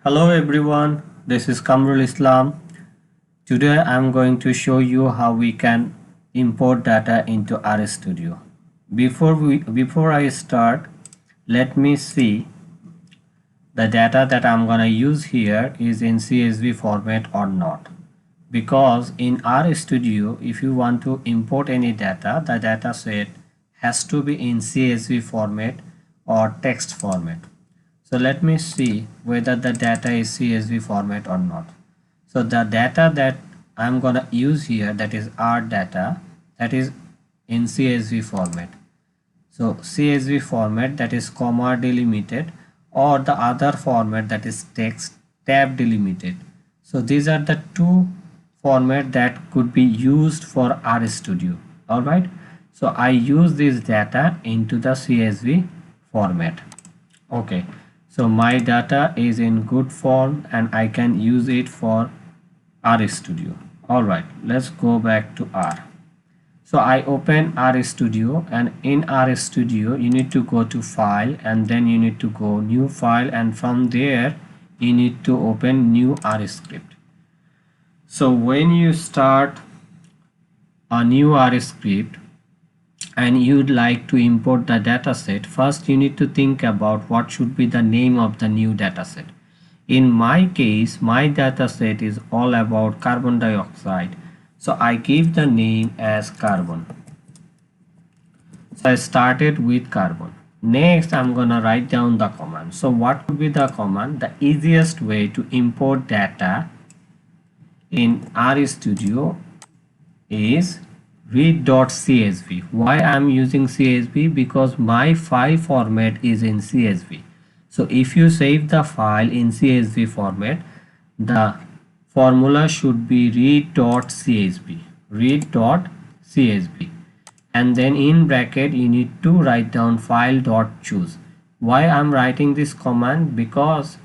Hello everyone, this is Kamrul Islam. Today I'm going to show you how we can import data into RStudio. Before I start, let me see the data that I'm gonna use here is in CSV format or not. Because in RStudio, if you want to import any data, the data set has to be in CSV format or text format. So let me see whether the data is CSV format or not. So the data that I'm gonna use here, that is our data, that is in CSV format. So CSV format, that is comma delimited, or the other format, that is text tab delimited. So these are the two format that could be used for RStudio. All right. So I use this data into the CSV format. Okay. So my data is in good form and I can use it for RStudio. Alright, let's go back to R. So I open RStudio, and in RStudio you need to go to file and then you need to go new file, and from there you need to open new R script. So when you start a new R script and you'd like to import the dataset, first you need to think about what should be the name of the new dataset. In my case, my dataset is all about carbon dioxide, so I give the name as carbon. So I started with carbon. Next, I'm gonna write down the command. So what would be the command? The easiest way to import data in RStudio is read.csv. Why I'm using CSV? Because my file format is in CSV. So if you save the file in CSV format, the formula should be read.csv, read.csv, and then in bracket you need to write down file.choose. Why I'm writing this command? Because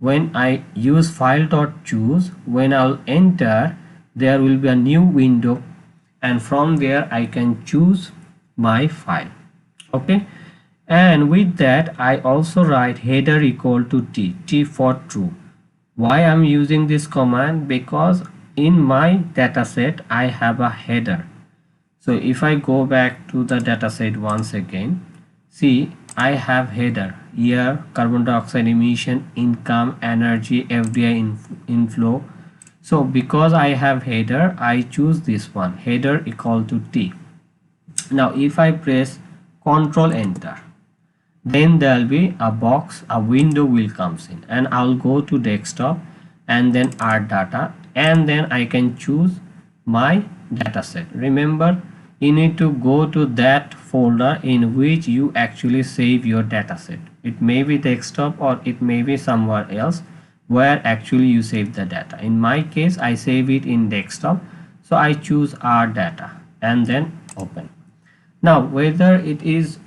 when I use file.choose, when I'll enter, there will be a new window, and from there I can choose my file. Okay, and with that I also write header equal to t for true. Why I'm using this command? Because in my dataset I have a header. So if I go back to the dataset once again, see, I have header here: carbon dioxide emission, income, energy, FDI inflow. So because I have header, I choose this one, header equal to t. Now if I press Ctrl Enter, then there will be a box, a window will comes in, and I'll go to desktop and then add data, and then I can choose my dataset. Remember, you need to go to that folder in which you actually save your dataset. It may be desktop or it may be somewhere else where actually you save the data. In my case, I save it in desktop, so I choose our data and then open. Now whether it is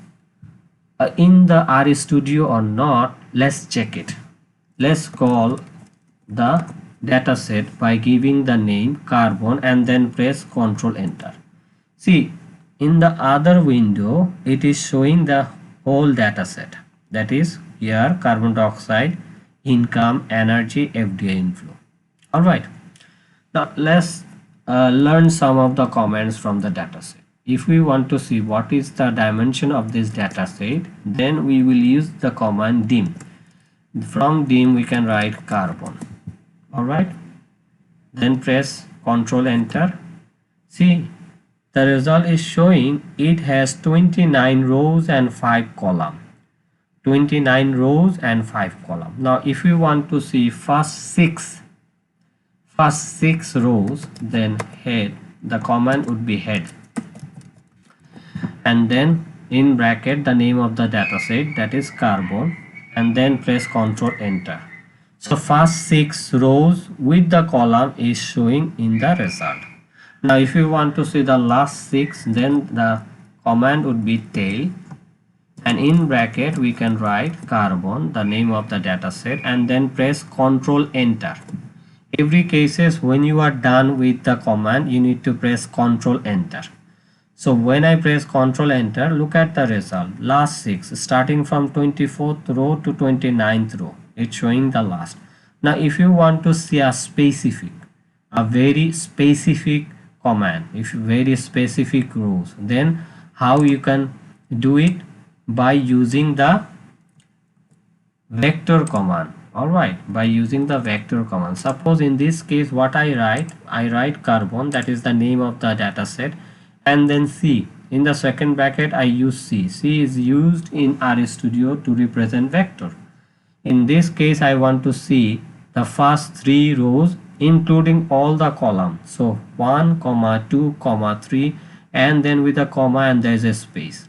in the RStudio or not, let's check it. Let's call the dataset by giving the name carbon and then press Ctrl Enter. See, in the other window it is showing the whole dataset, that is here carbon dioxide, income, energy, FDI inflow. All right, now let's learn some of the comments from the dataset. If we want to see what is the dimension of this dataset, then we will use the command dim. From dim we can write carbon. All right, then press Ctrl Enter. See, the result is showing it has 29 rows and 5 columns. 29 rows and 5 columns. Now if you want to see first six rows, then head, the command would be head, and then in bracket the name of the dataset, that is carbon, and then press Ctrl Enter. So first 6 rows with the column is showing in the result. Now if you want to see the last 6, then the command would be tail, and in bracket we can write carbon, the name of the dataset, and then press Ctrl Enter. Every cases when you are done with the command, you need to press Ctrl Enter. So when I press Ctrl Enter, look at the result. Last 6, starting from 24th row to 29th row, it's showing the last. Now if you want to see a very specific command, if very specific rows, then how you can do it? By using the vector command. All right, by using the vector command. Suppose in this case what I write carbon, that is the name of the data set, and then C. In the second bracket I use C. C is used in RStudio to represent vector. In this case I want to see the first three rows including all the columns. So 1, 2, 3, and then with a comma and there is a space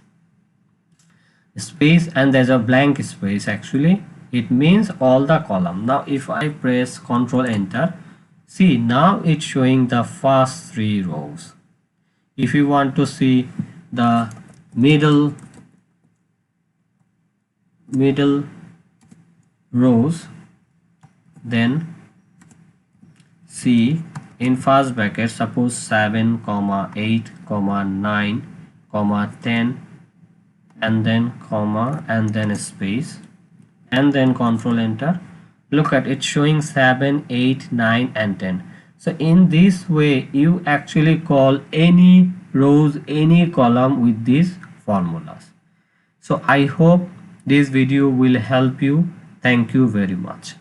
and there's a blank space. Actually it means all the column. Now if I press Ctrl Enter, see now it's showing the first three rows. If you want to see the middle rows, then see in first bracket, suppose 7, 8, 9, 10, and then comma and then a space, and then Control Enter. Look at it, showing 7, 8, 9 and 10. So in this way you actually call any rows, any column with these formulas. So I hope this video will help you. Thank you very much.